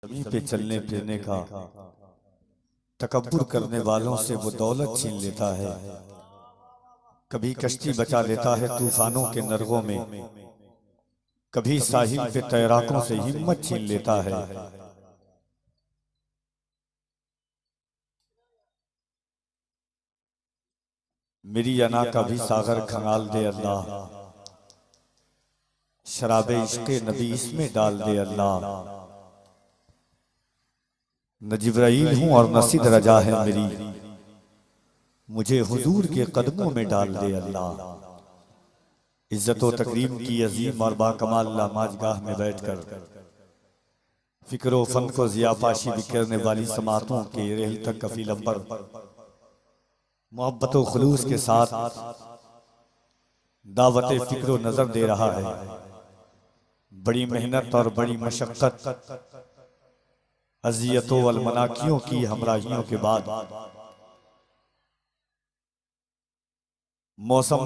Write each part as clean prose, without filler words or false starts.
ज़मीन पे चलने फिरने का तकब्बुर करने वालों से वो दौलत छीन लेता है। कभी कश्ती बचा लेता है तूफानों के नरगों में, कभी साहिल पे तैराकों से हिम्मत छीन लेता है। मेरी अना का भी सागर खंगाल दे अल्लाह, शराबे इश्क़े नबी इसमें डाल दे अल्लाह। न जिब्राइल हूँ और न सिद रजा है मेरी, मुझे हुजूर के कदमों में डाल दे अल्लाह। इज्जत व तकरीम की अजीम और बाकमाल लामाजगाह में बैठकर फिक्र फन को ज़ियापाशी भी करने वाली समातों के रेल तक कफील अंबर मोहब्बत व खुलूस के साथ दावत फिक्र नजर दे रहा है। बड़ी मेहनत और बड़ी मशक्कत अजियतों वल मनाकियों की हमराहियों के बाद मौसम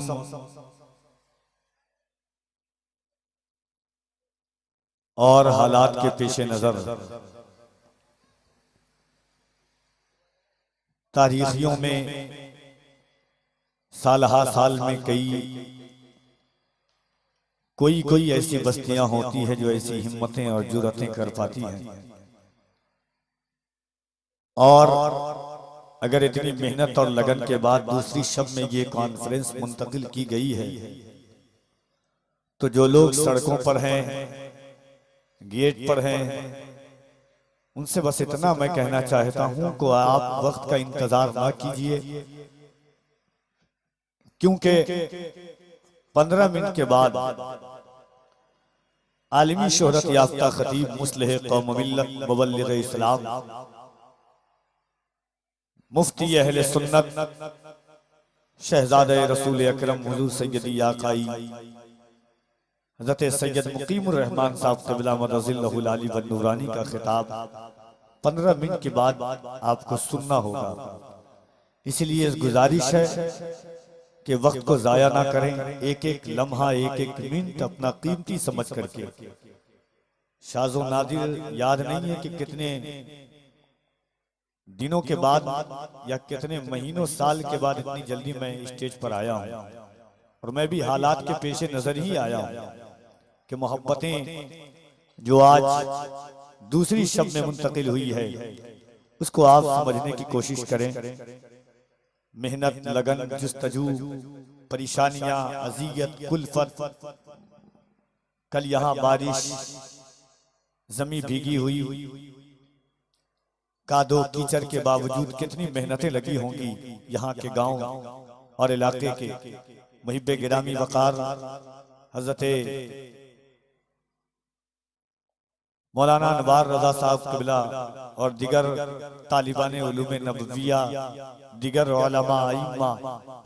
और हालात के पेशे नजर तारीखियों में सालहा साल में कोई ऐसी बस्तियां होती है जो ऐसी हिम्मतें और जुर्रतें कर पाती हैं। और अगर इतनी मेहनत और लगन के बाद दूसरी शब में ये कॉन्फ्रेंस मुंतकिल की गई है, तो जो लोग सड़कों पर हैं, गेट पर हैं, उनसे बस इतना मैं कहना चाहता हूं कि आप वक्त का इंतजार ना कीजिए, क्योंकि 15 मिनट के बाद आलमी शोहरत याफ्ता खतीब मुस्लिह कौम मिल्लत मुबल्लिग इस्लाम मुफ्ती अहले सुन्नत शहजादे रसूल अकरम हुजूर सैयदी आकाई हज़रत सैयद मुकीमुर रहमान साहब क़िबला मदज़िल्लहुल आली व नूरानी का खिताब 15 मिनट के बाद आपको सुनना होगा। इसलिए गुजारिश है कि वक्त को जाया ना करें, एक एक लम्हा एक एक मिनट अपना कीमती समझ करके। शाज़ो नादिर याद नहीं है कि कितने दिनों के बाद या कितने महीनों साल के बाद इतनी जल्दी मैं स्टेज पर आया हूं, और मैं भी हालात के पेशे नजर ही आया हूं कि मोहब्बतें जो आज दूसरी शब में मुंतकिल हुई है उसको आप समझने की कोशिश करें। मेहनत, लगन, जुस्तजू, परेशानियां, अजियत, कुल्फत, कल यहाँ बारिश, जमीन भीगी हुई, कादो कीचड़ के बावजूद कितनी मेहनतें लगी होंगी यहाँ के गांव और इलाके के मुहिब्बे गिरामी वकार हजरत मौलाना नवार रजा साहब क़िबला और दिगर तालिबान उलूम नबविया, दिगर उलमा आइम्मा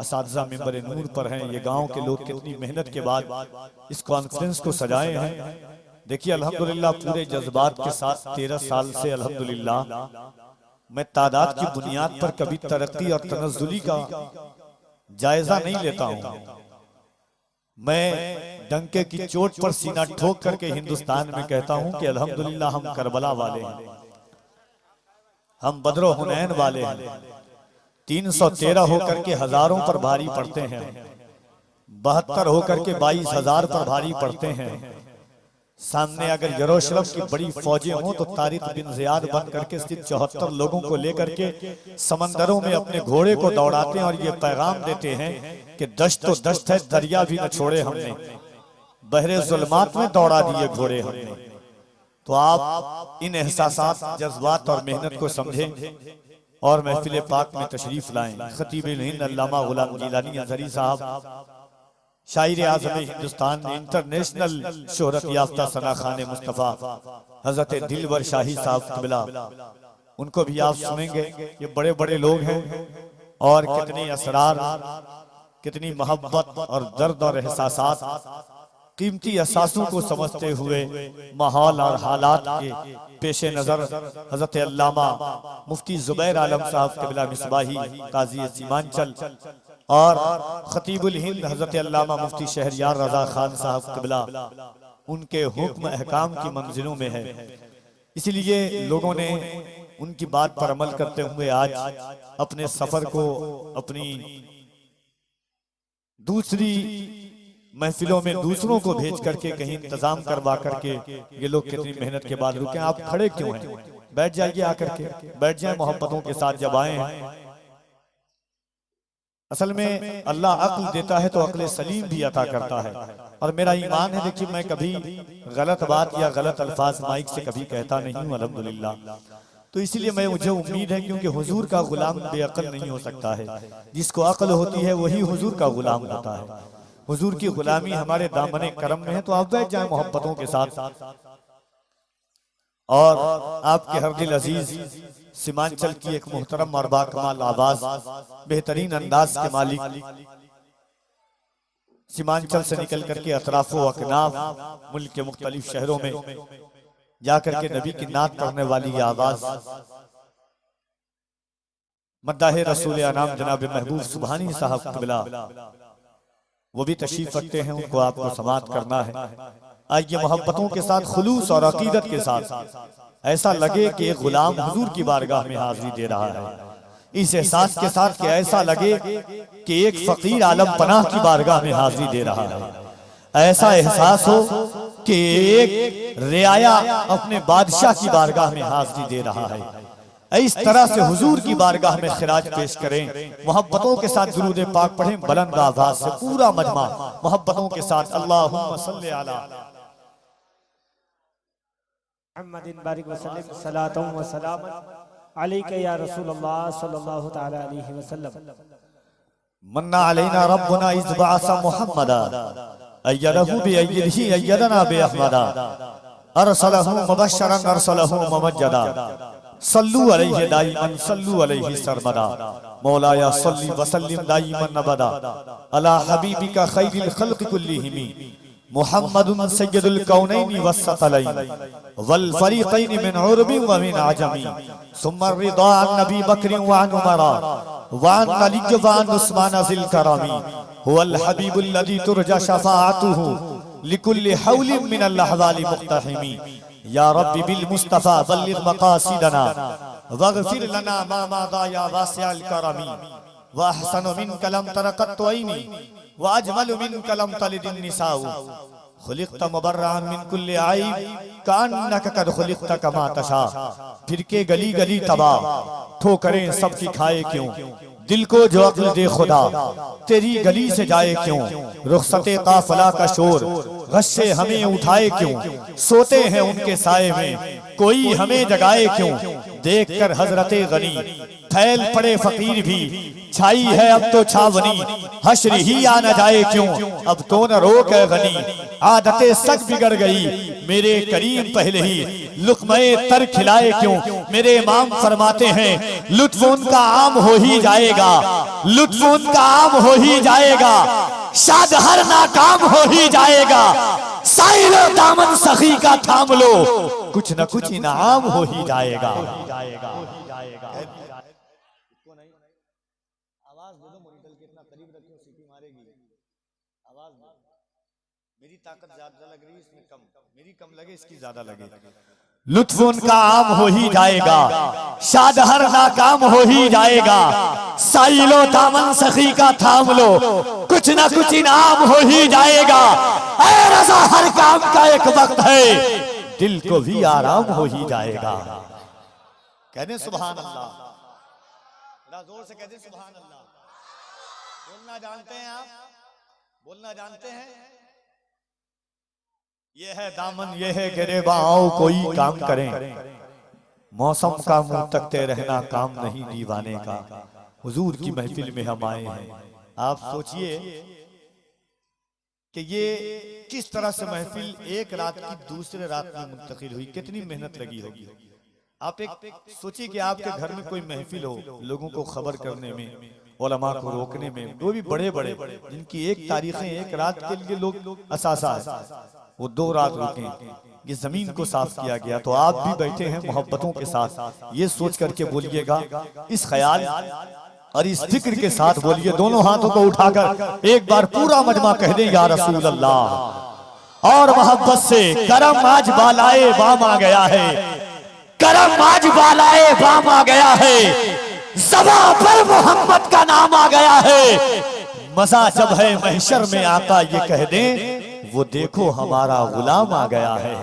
असातिज़ा मिंबर नूर पर हैं। ये गांव के लोग कितनी मेहनत के बाद इस कॉन्फ्रेंस को सजाए हैं। देखिए अल्हम्दुलिल्लाह पूरे जज्बात के साथ 13 साल से अल्हम्दुलिल्लाह मैं तादाद की बुनियाद पर कभी तरक्की और तनज़्ज़ुली का जायजा नहीं लेता हूं। मैं डंके की चोट पर सीना ठोक करके हिंदुस्तान में कहता हूं कि अल्हम्दुलिल्लाह हम करबला वाले हैं, हम बदरो हुनैन वाले हैं। 313 होकर के हजारों पर भारी पड़ते हैं, 72 होकर के 22,000 पर भारी पड़ते हैं। सामने अगर यरूशलेम की बड़ी फौजें हों तो तारिक बिन ज़ियाद बन करके सिर्फ 74 लोगों को लेकर के समंदरों में अपने घोड़े को दौड़ाते हैं और ये पैगाम देते हैं कि दश्त तो दश्त है, दरिया भी न छोड़े हमने, बहरे ज़ुल्मात में दौड़ा दिए घोड़े हमने। तो आप इन एहसासात, जज्बात और मेहनत को समझें और महफिल पाक में तशरीफ लाएं। खतीब हिंद अल्लामा गुलाम गिलानी अज़हरी साहब, शायर आज़म हिंदुस्तान, इंटरनेशनल शोहरत याफ्ता सना खान मुस्तफ़ा हजरत दिलवर शाही साहब क़िबला, उनको भी आप सुनेंगे। ये बड़े बड़े लोग हैं और कितनी असरार, कितनी मोहब्बत और दर्द और एहसासात, कीमती अहसासों को समझते हुए माहौल और हालात के पेशे नजर हजरत अल्लामा मुफ्ती ज़ुबैर आलम साहब क़िबला मिसबाही काजी सीमांचल और खतीबुल हिंद हजरत अल्लामा मुफ्ती शहरयार रजा खान साहब क़िबला उनके हुक्म अहकाम की मंजिलों में है इसलिए लोगों ने उनकी बात पर अमल करते हुए आज अपने सफर को अपनी दूसरी महफिलों में दूसरों को भेज करके कहीं इंतजाम करवा करके ये लोग कितनी मेहनत के बाद रुके। आप खड़े क्यों हैं? बैठ जाइए, आकर के बैठ जाए मोहब्बतों के साथ। जब आए हैं, असल में अल्लाह अक्ल देता है तो अक्ल सलीम भी अता करता है। और मेरा ईमान है, देखिए मैं कभी गलत बात या गलत अल्फाज माइक से कभी कहता नहीं हूँ अल्हम्दुलिल्लाह। तो इसीलिए मुझे उम्मीद है, क्योंकि हुजूर का गुलाम बेअक्ल नहीं हो सकता है। जिसको अक्ल होती है वही हुजूर का गुलाम होता है। हुजूर की गुलामी हमारे दामने करम में है। तो आप बैठ जाएं मोहब्बतों के साथ। और आपके हर दिल अजीज सीमांचल की एक मुहतरम और बाकमाल आवाज, बेहतरीन अंदाज के मालिक, सीमांचल से निकल करके अतराफो अकनाफ मुल्क के मुख्तलिफ शहरों में जाकर के नबी की नात करने वाली ये आवाज, मद्दाह रसूल अनाम जनाब महबूब सुभानी साहब क़िबला, वो भी तशरीफ रखते हैं। उनको आपको समाअत करना है। आइए मोहब्बतों के साथ, खुलूस और अकीदत के साथ, ऐसा लगे कि एक गुलाम हुजूर की बारगाह में हाजिरी दे रहा है। इस एहसास के साथ कि ऐसा लगे कि एक फकीर आलम पनाह की बारगाह में हाजिरी दे रहा है। ऐसा एहसास हो कि एक रियाया अपने बादशाह की बारगाह में हाजिरी दे रहा है। इस तरह से हुजूर की बारगाह में खिराज पेश करें। मोहब्बतों के साथ दुरूद पाक पढ़ें बुलंद आवाज से, पूरा मजमा मोहब्बतों के साथ। अल्लाहुम्मा सल्ली अला मुहम्मदिन बारिक वसल्लम सलातु व सलाम अलैका या रसूलल्लाह सल्लल्लाहु तआला अलैहि वसल्लम। मन्ना अलैना रब्बुना इज़ बअसा मुहम्मदा अय्यदहु बिअय्यदिही अय्यदना बिअहमदा अरसलहु मुबश्शरन अरसलहु मुमज्जदा सल्लु अलैहि दाइमन सल्लु अलैहि सरमदा मौलाया सल्ली वसल्लिम दाइमन अबदा अला हबीबिका खैरिल खल्क़ कुल्लिहिम मुहम्मदुन सय्यदुल कौनैनि वस्सक़लैन वल फरीक़ैन मिन उरबि व मिन अजमी सुम्मा रिदा अन नबी बकर व अन उमरा व अन अली व अन उस्मान ज़िल करमी हुवल हबीबुल लज़ी तुरजा शफ़ाअतुहु लिकुल्लि हौलिन मिनल अहवालि मुक़्तहिमी या रब्बी बिल मुस्तफ़ा बल्लिग़ मक़ासिदना वग़फ़िर लना मा मादा या वासिअल करमी व अहसनु मिनका लम तरा क़त्तु ऐनी व अजमलु मिनका लम तलिदिन निसाउ खुलिक़्त मुबर्रअन मिन कुल्लि ऐब कअन्नका क़द खुलिक़्त कमा तशा। फिर के गली गली तबाह, ठोकरें सबकी खाए क्यों, दिल को जो अक्ल दे खुदा, तेरी गली से जाए क्यों, रुखसते काफिला का शोर, गश्शे हमें उठाए क्यों, सोते हैं उनके साए में, कोई हमें जगाए क्यों, देखकर हजरते गनी फैल पड़े फकीर भी, छाई है अब तो छावनी, हश्र ही आ न जाए क्यों, अब तो न रोक है गनी, आदतें सब बिगड़ गई, मेरे करीम पहले ही लुक़्मे तर खिलाए क्यों। मेरे इमाम फरमाते हैं लुत्फ उनका आम हो ही जाएगा, लुत्फ उनका आम हो ही जाएगा, शाद हर नाकाम हो ही जाएगा, साइलो दामन सखी का थाम लो, कुछ न कुछ इनाम हो ही जाएगा। आवाज दे दो मॉनिटर के इतना करीब रखो, सीटी मारेगी। आवाज मेरी ताकत ज्यादा लग रही है, इसमें कम, मेरी कम लगे, इसकी ज्यादा लगे। लुत्फ उनका आम हो ही जाएगा, शाद हर नाकाम हो ही जाएगा, साइलो दामन सखी का थाम लो, कुछ ना कुछ इनाम हो ही जाएगा। ऐ रज़ा हर काम का एक वक्त है, दिल को भी आराम हो ही जाएगा। कहने सुभान अल्लाह, जोर से कहते सुभान अल्लाह। बोलना जानते हैं आप, बोलना जानते हैं। ये है दामन, ये है गिरेबाओ, कोई काम करें, मौसम का मुंह तकते रहना काम नहीं दीवाने का। हुजूर की महफिल में हम आए हैं। आप सोचिए कि ये किस तरह से महफिल एक रात की दूसरे रात में मुंतकिल हुई, कितनी मेहनत लगी होगी। आप एक सोचिए कि आपके घर में कोई महफिल हो, लोगों को खबर करने में, उलमा को रोकने में, वो भी बड़े बड़े जिनकी एक तारीखें एक रात के लिए लोग असासा है, वो 2 रात रुके, ये जमीन को साफ किया गया। तो आप भी बैठे हैं मोहब्बतों के साथ, ये सोच करके बोलिएगा, इस ख्याल और इस फिक्र के साथ बोलिए, दोनों हाथों को उठाकर एक बार पूरा मजमा कह दें या रसूल अल्लाह। और मोहब्बत से करम आज बालाए बाम आ गया है, करम आज बालाए बाम आ गया है, ज़बां पर मोहम्मद का नाम आ गया है। मजा जब है महशर में आका ये कह दें, वो देखो हमारा गुलाम आ गया है।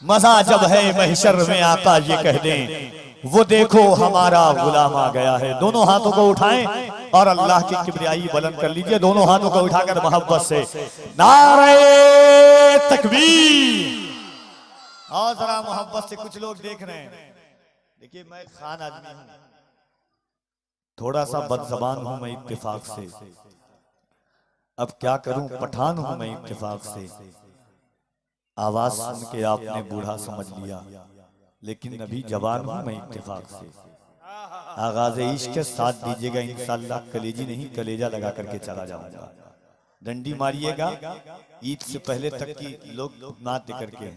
मजा जब है महशर में आका ये कह दें, वो देखो हमारा गुलाम आ गया है। दोनों हाथों को उठाएं और अल्लाह की किबरियाई बुलंद कर लीजिए। दोनों हाथों को उठाकर मोहब्बत से नारे तकबीर। और जरा मोहब्बत से, कुछ लोग देख रहे हैं। देखिए मैं खान आदमी हूं, थोड़ा सा बदजबान हूं मैं इत्तेफाक से। अब क्या करूं, पठान हूं मैं इत्तेफाक से। आवाज सुन के आपने बूढ़ा समझ लिया, लेकिन नबी जवान हूं मैं इत्तेफाक से। आगाज इश्क के साथ दीजिएगा इंशाअल्लाह, कलेजी नहीं कलेजा लगा करके चला जाऊंगा। डंडी मारिएगा, ईद से पहले तक की लोग नात दे करके,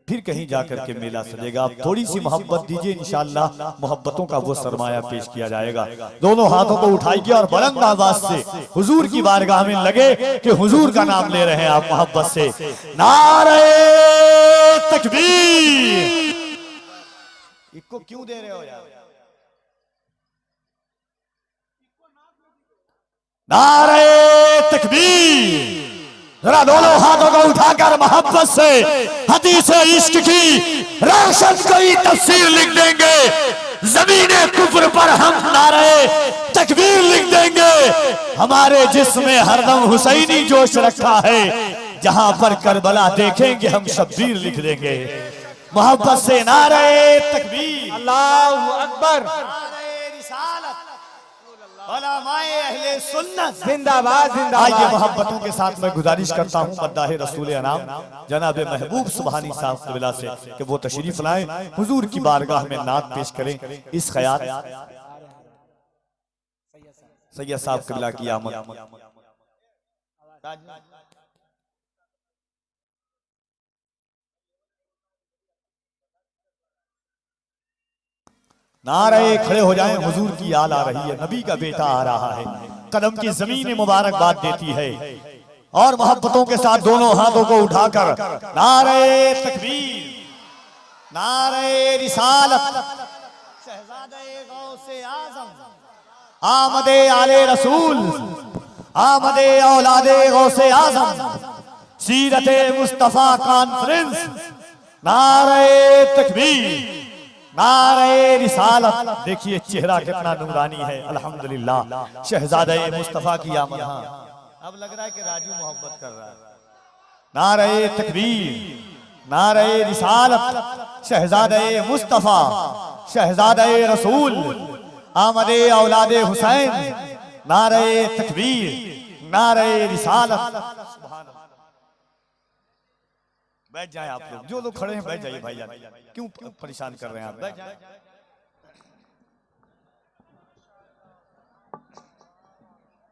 फिर कहीं जाकर के मेला सजेगा। आप थोड़ी सी मोहब्बत दीजिए, इंशाअल्लाह मोहब्बतों का वो सरमाया पेश किया जाएगा। दोनों हाथों को उठाइए और बुलंद आवाज से हुजूर की बारगाह में लगे कि हुजूर का नाम ले रहे हैं आप मोहब्बत से। नारे तकबीर। इसको क्यों दे रहे हो यार? नारे तकबीर। जरा दोनों हाथों को उठाकर मोहब्बत से हदीस इश्क की रोशन कोई तफसीर लिख देंगे। जमीने कुफ्र पर हम नारे तकबीर लिख देंगे। हमारे जिस्म में हरदम हुसैनी जोश रखा है, जहां पर करबला देखेंगे हम शब्बीर लिख देंगे। मोहब्बत से नारे तकबीर। अल्लाहु अकबर। जिंदाबाद जिंदाबाद। आइए मोहब्बतों के साथ मैं गुजारिश करता हूँ मद्दाह रसूल अनाम जनाब महबूब सुबहानी साहब क़िबला से कि वो तशरीफ लाएं, हुजूर की बारगाह में नात पेश करें। इस ख्याल सैयद साहब क़िबला की आमद। नारे खड़े हो जाएं, हुजूर की आल आ रही है, नबी का बेटा आ रहा है। कदम की जमीन मुबारकबाद देती है। और मोहब्बतों के साथ दोनों हाथों को उठाकर नारे तकबीर, नारे रिसालत, शहजादे गौसे आज़म, आमदे आले रसूल, आमदे औलादे गौसे आज़म, सीरते मुस्तफा कॉन्फ्रेंस। नारे तकबीर, नारे रिसालत। देखिए चेहरा कितना नूरानी है, अल्हम्दुलिल्लाह। शहजादे मुस्तफा की आमद। अब लग रहा है कि राजू मोहब्बत कर रहा है। नारे तकबीर, नारे रिसालत, शहजादे मुस्तफा, शहजादे रसूल, आमदे औलादे हुसैन। नारे तकबीर, नारे रिसालत। बैठ जाए आप लोग, जो लोग खड़े हैं बैठ जाइए भाईजान, क्यों परेशान कर रहे हैं आप? बैठ जाए,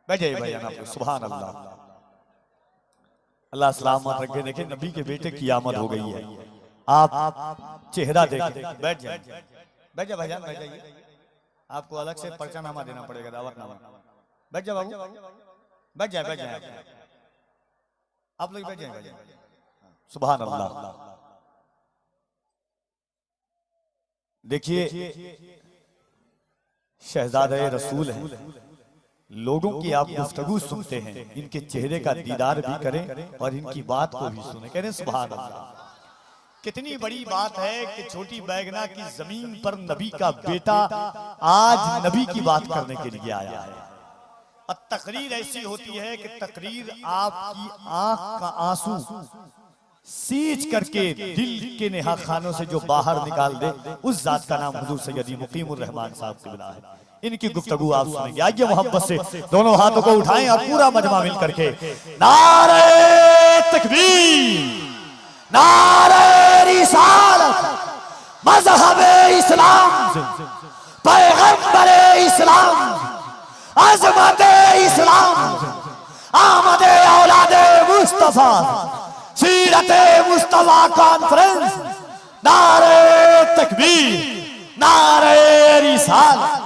बैठ जाइए भाईजान आप लोग। सुभान अल्लाह, अल्लाह सलामत रखे। देखे नबी के बेटे की आमद हो गई है। आप चेहरा देखें, बैठ जाए, बैठ जाए भाईजान, बैठ जाइए। आपको अलग से पर्चानामा देना पड़ेगा, दावतनामा। बैठ जाए बाबू, बैठ जाए, बैठ जाए आप लोग, बैठ जाए। सुभान अल्लाह। देखिए शहजादे रसूल है, लोगों की आप गुफ्तगू सुनते हैं, इनके चेहरे का दीदार भी करें और इनकी बात को भी सुने। कह रहे सुभान अल्लाह। कितनी बड़ी बात है कि छोटी बैगना की जमीन पर नबी का बेटा आज नबी की बात करने के लिए आया है। और तकरीर ऐसी होती है कि तकरीर आपकी आंख का आंसू सींच करके दिल के नेहा खानों से जो बाहर निकाल दे, उस जात का नाम हुजूर सैयदी मुकीमुर रहमान साहब क़िबला है। इनकी गुफ्तगू आप सुनेंगे। आइए मोहब्बत से दोनों हाथों को उठाएं और पूरा मजमा मिल करके नारे तकबीर, नारे रिसालत, मज़हबे इस्लाम, पैगंबरे इस्लाम, अज़मते इस्लाम, आमदे औलादे मुस्तफा, सीरते मुस्तफा कॉन्फ्रेंस। नारे तकबीर, नारे रिसालत।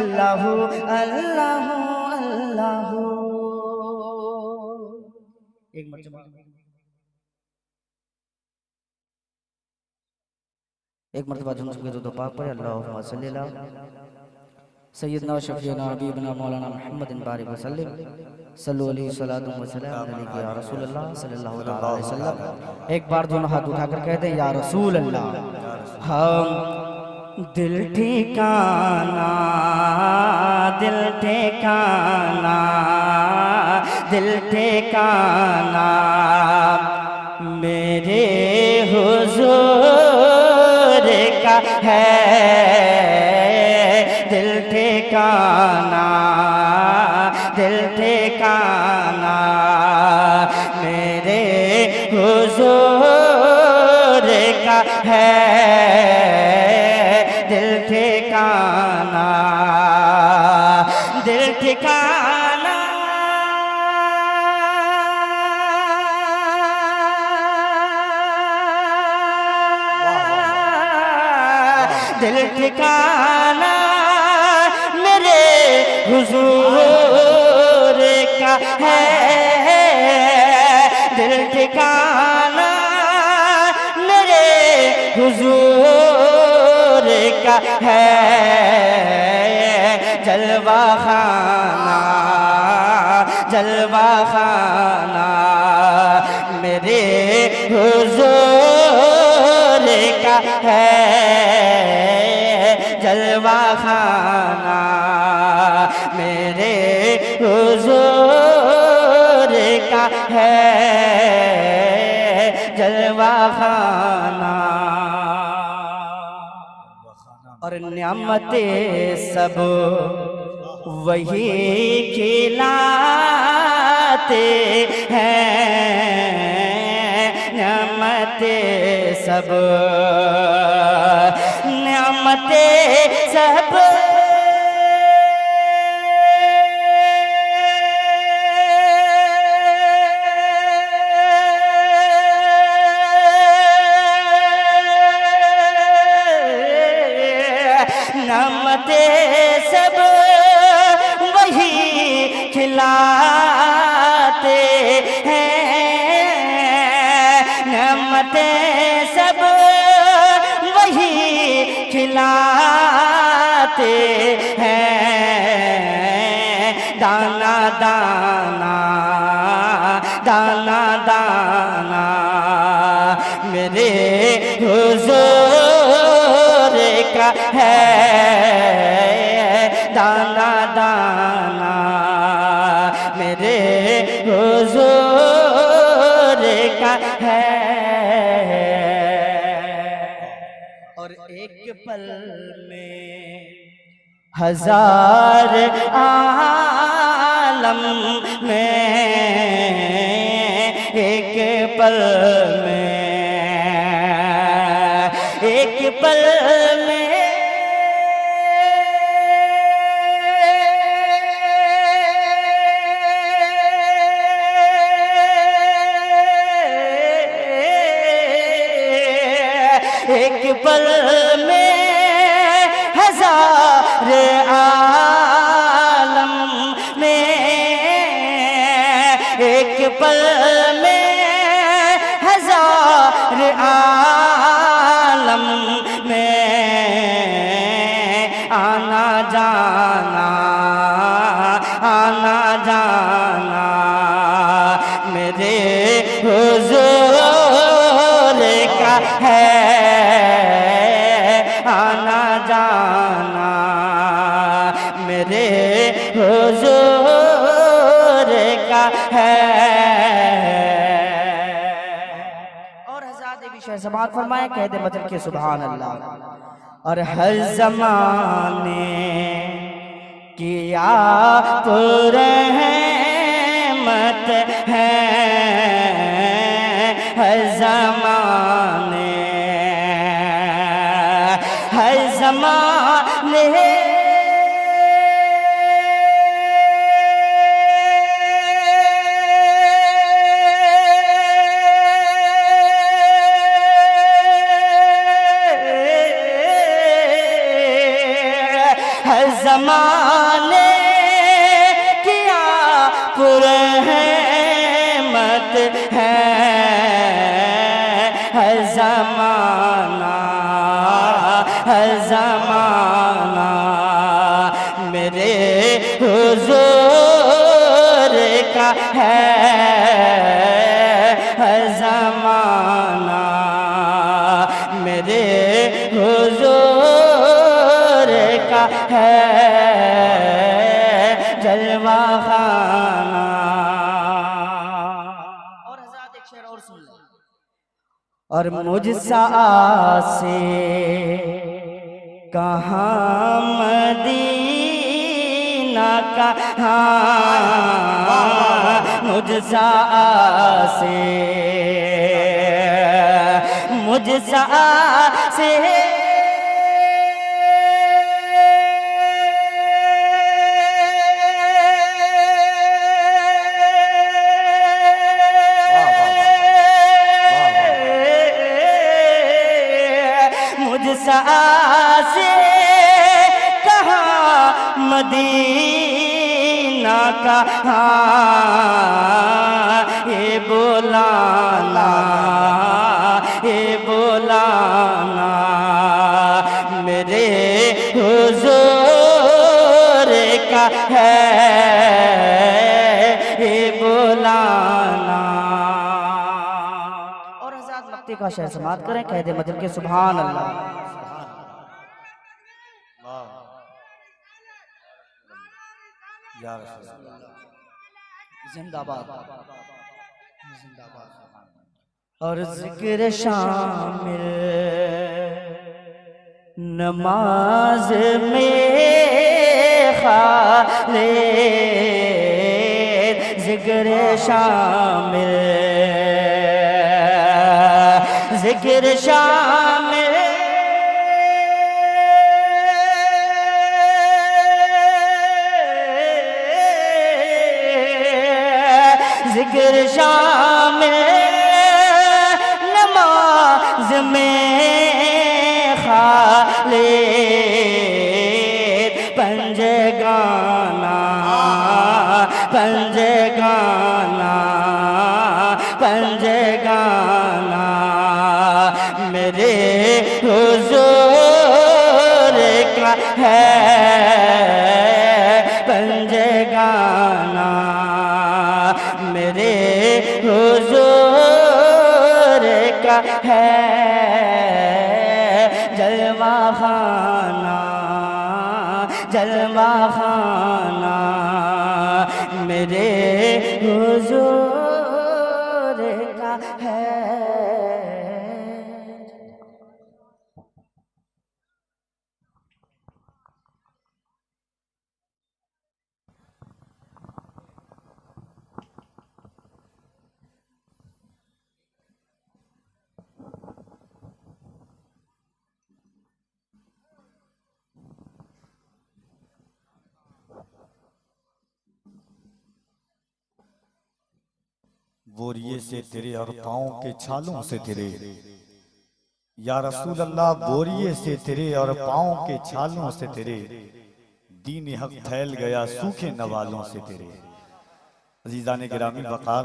अल्लाह अल्लाह अल्लाह। एक मरतबा झूम के दो पाक पढ़े। अल्लाहुम्मा सल्ली अला सय्यदना शफीना हबीबना मौलाना मुहम्मदिन बारिक वसल्लम सल्लल्लाहु अलैहि वसल्लम अलैहि या रसूल अल्लाह सल्लल्लाहु अलैहि वसल्लम। एक बार दोनों हाथ उठाकर कह दें या रसूल अल्लाह। हम दिल ठिकाना दिल ठिकाना दिल ठिकाना मेरे हुजूर का है। दिल ठिकाना दिल ठिकाना मेरे हुजूर का है। दिल ठिकाना दिल ठिकाना दिल ठिकाना मेरे हुजूर का है। दिल ठिकाना मेरे हुजूर का है। जलवा खाना जलवा खाना मेरे हुजूर का है। जलवा खाना मेरे हुजूर का है। जलवा खाना और नियामते सब वही खिलाते हैं। नियामते सब नियामते सब नियामते सब वही खिलाते हैं। नियामते सब वही खिलाते हैं। दाना दाना दाना दाना मेरे हुजूर का है। दाना दाना मेरे हुजूर का है। और एक पल में हजार आलम में एक पल में एक पल में एक पल में हजार आलम में एक पल में हजार आलम में आना जाना आना जाना मेरे हुजूर का है। आना जाना मेरे हुजूर का है। और हज़रत भी समात फरमाए कह दे मतलब के सुभान अल्लाह। और हर ज़माने की आप रहमत है। हर ज़माने पुरहमत है हर ज़माना, हर ज़माना मेरे हुज़ूर का है हर ज़माना, मेरे हुज़ूर का है जलवा खाना। और हज़रात एक शेर और सुन लें। और मुझसा से कहाँ मदीना कहाँ, मुझसा से, मुझसा से मुझसा से कहाँ मदीना कहाँ, ये बोलाना, ये बोलाना मेरे हुज़ूर का है ये बोलाना। और हज़रात मक्ती का शेर समात करें, कह दे मजल के सुभान अल्लाह। या रसूल अल्लाह, जिंदाबाद, जिंदाबाद। और जिक्र शामिल नमाज में खाले, जिक्र शामिल, जिक्र शामिल जिक्र शामिल नमाज में खाले, पंज गाना, पंज गाना, पंज गाना मेरे हुज़ूर का है पंज गाना, मेरे हुज़ूर का है जलवा खाना, जलवा खाना मेरे हुज़ूर का है। बोरिए से तेरे और पाँव के छालों से तेरे, या रसूल अल्लाह बोरिए से तेरे और पाँव के छालों से तेरे, दीन हक फैल गया सूखे नवालों से तेरे। अजीज़ान गिरामी वक़ार,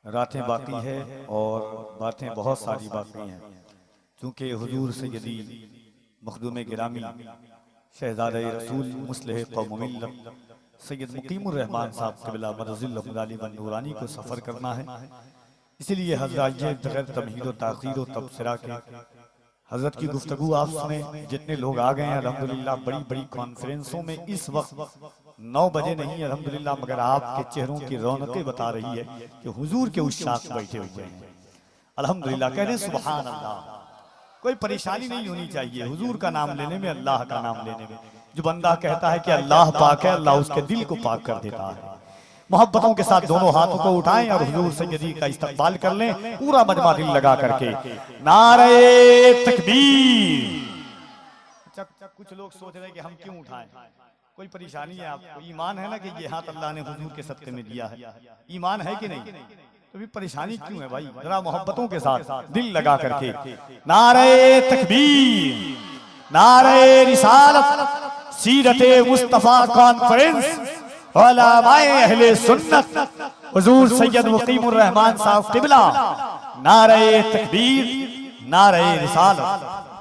रातें बाकी है और बातें बहुत सारी बाकी हैं, क्योंकि हुजूर सैयदी मखदूम गिरामी शहज़ादे रसूल मुस्लिह कौम मिल्लत सैयद मुकीमुर रहमान साहब क़िबला मदज़िल्लहुल व नूरानी को सफ़र करना है। इसलिए हज़रत ये बगैर तमहीद व ताख़ीर व तबसरा के हज़रत की गुफ्तगू आप सुने। जितने लोग आ गए हैं अल्हम्दुलिल्लाह, बड़ी बड़ी कॉन्फ्रेंसों में इस वक्त 9 बजे नहीं अल्हम्दुलिल्लाह, मगर आपके चेहरों की रौनकें बता रही है कि हुजूर के उश्शाक़ बैठे हुए हैं। अल्हम्दुलिल्लाह कह दें सुभान अल्लाह। कोई परेशानी नहीं होनी चाहिए हुजूर का नाम लेने में, अल्लाह का नाम लेने में। जो बंदा कहता है कि अल्लाह पाक है, अल्लाह उसके दिल को पाक कर देता है। मोहब्बतों के साथ दोनों हाथों को उठाएं और हुजूर सैयदी का इस्तकबाल कर लें, पूरा मजमा दिल लगा करके। नारे तकबीर। कुछ लोग सोच रहे हैं कि हम क्यों उठाएं, कोई परेशानी है आपको? ईमान है ना कि ये हाथ अल्लाह ने हुजूर के सदक़े में दिया है, ईमान है कि नहीं? तो भी परेशानी क्यों है भाई? जरा मोहब्बतों के साथ दिल लगा करके नारे तकबीर, नारे रिसालत, सीरते मुस्तफा कॉन्फ्रेंस, उलमाए अहले सुन्नत हुजूर सैयद मुकीमुर रहमान साहब क़िबला, नारे तकबीर, नारे रिसालत।